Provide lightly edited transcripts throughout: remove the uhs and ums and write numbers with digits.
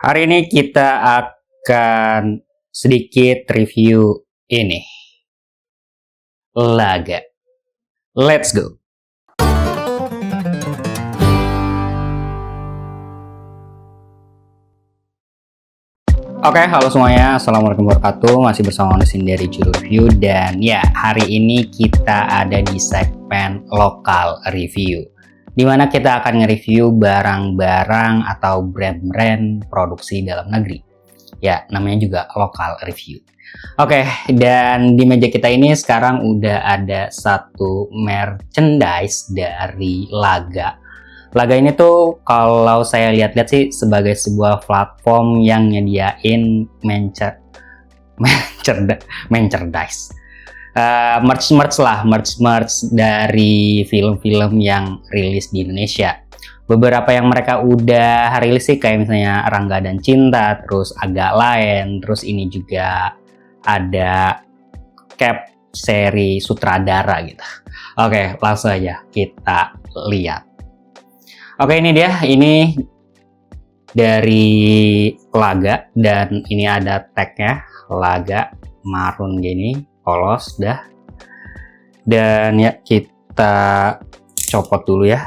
Hari ini kita akan sedikit review ini, laga. Let's go. Oke, halo semuanya. Assalamualaikum warahmatullahi wabarakatuh. Masih bersama Onesin dari Juru Review. Dan ya, hari ini kita ada di segmen lokal review, dimana kita akan nge-review barang-barang atau brand-brand produksi dalam negeri. Ya, namanya juga lokal review. Oke, dan di meja kita ini sekarang udah ada satu merchandise dari Laga. Laga ini tuh kalau saya lihat-lihat sih sebagai sebuah platform yang nyediain merchandise. Merch dari film-film yang rilis di Indonesia. Beberapa yang mereka udah rilis sih kayak misalnya Rangga dan Cinta, terus Agak Lain, terus ini juga ada cap seri sutradara gitu. Oke, langsung aja kita lihat. Oke, ini dia, ini dari Laga dan ini ada tagnya Laga marun gini, polos dah. Dan ya kita copot dulu ya.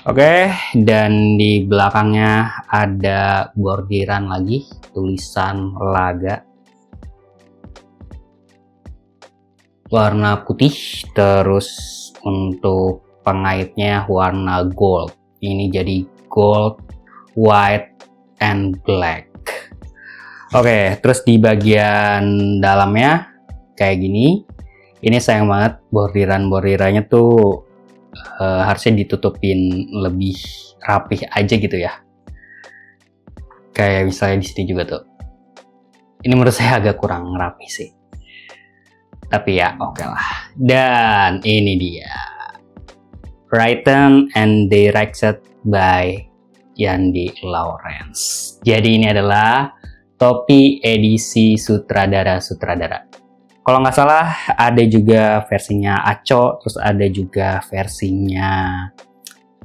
Oke, dan di belakangnya ada bordiran lagi, tulisan Laga. Warna putih, terus untuk pengaitnya warna gold. Ini jadi gold, white, and black. Oke, terus di bagian dalamnya kayak gini. Ini sayang banget bordirannya tuh harusnya ditutupin lebih rapih aja gitu ya. Kayak misalnya di sini juga tuh. Ini menurut saya agak kurang rapi sih. Tapi ya oke lah. Dan ini dia. Written and directed by Yandi Lawrence. Jadi ini adalah topi edisi sutradara-sutradara. Kalau nggak salah ada juga versinya Aco, terus ada juga versinya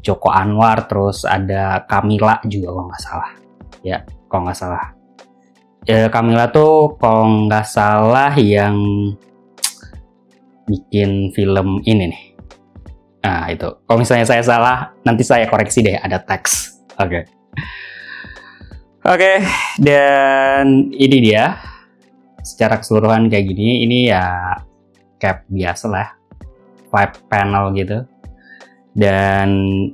Joko Anwar, terus ada Camilla juga kalau nggak salah. Ya, kalau nggak salah. Camilla tuh kalau nggak salah yang bikin film ini nih. Nah itu, kalau misalnya saya salah, nanti saya koreksi deh, ada teks. Oke, dan ini dia. Secara keseluruhan kayak gini, ini ya cap biasa lah, 5 panel gitu. Dan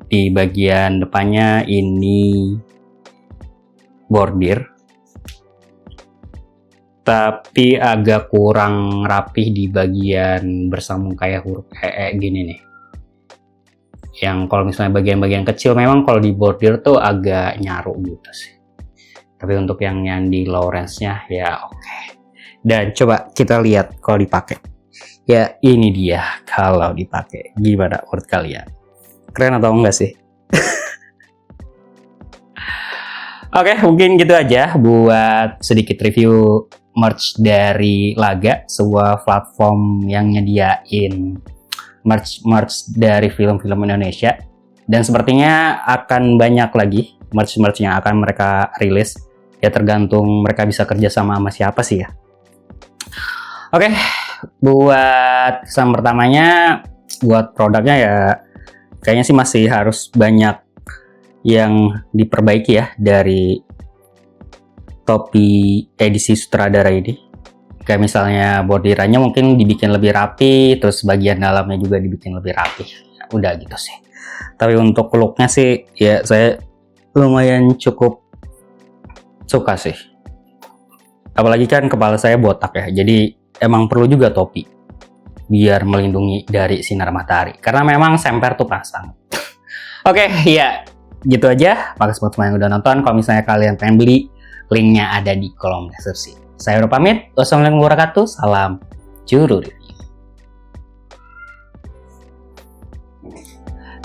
di bagian depannya ini bordir. Tapi agak kurang rapih di bagian bersambung kayak huruf EE gini nih. Yang kalau misalnya bagian-bagian kecil memang kalau di bordir tuh agak nyaru gitu sih. Tapi untuk yang di Lawrence-nya ya oke. Dan coba kita lihat kalau dipakai. Ya ini dia kalau dipakai. Gimana menurut kalian? Keren atau enggak sih? Oke, mungkin gitu aja buat sedikit review merch dari Laga, sebuah platform yang nyediain merch dari film-film Indonesia, dan sepertinya akan banyak lagi merch yang akan mereka rilis. Ya tergantung mereka bisa kerja sama siapa sih ya. Oke, buat kesan pertamanya, buat produknya ya kayaknya sih masih harus banyak yang diperbaiki ya dari topi edisi sutradara ini. Kayak misalnya bordirannya mungkin dibikin lebih rapi, terus bagian dalamnya juga dibikin lebih rapi. Udah gitu sih. Tapi untuk looknya sih ya saya lumayan cukup suka sih. Apalagi kan kepala saya botak ya, jadi emang perlu juga topi biar melindungi dari sinar matahari. Karena memang semper tuh pasang. Oke, ya gitu aja. Makasih buat semua yang udah nonton. Kalau misalnya kalian pengen beli, linknya ada di kolom deskripsi. Saya udah pamit. Wassalamualaikum warahmatullahi wabarakatuh. Salam Juru Review.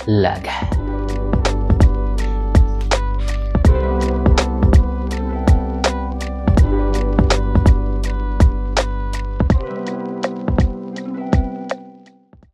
Laga.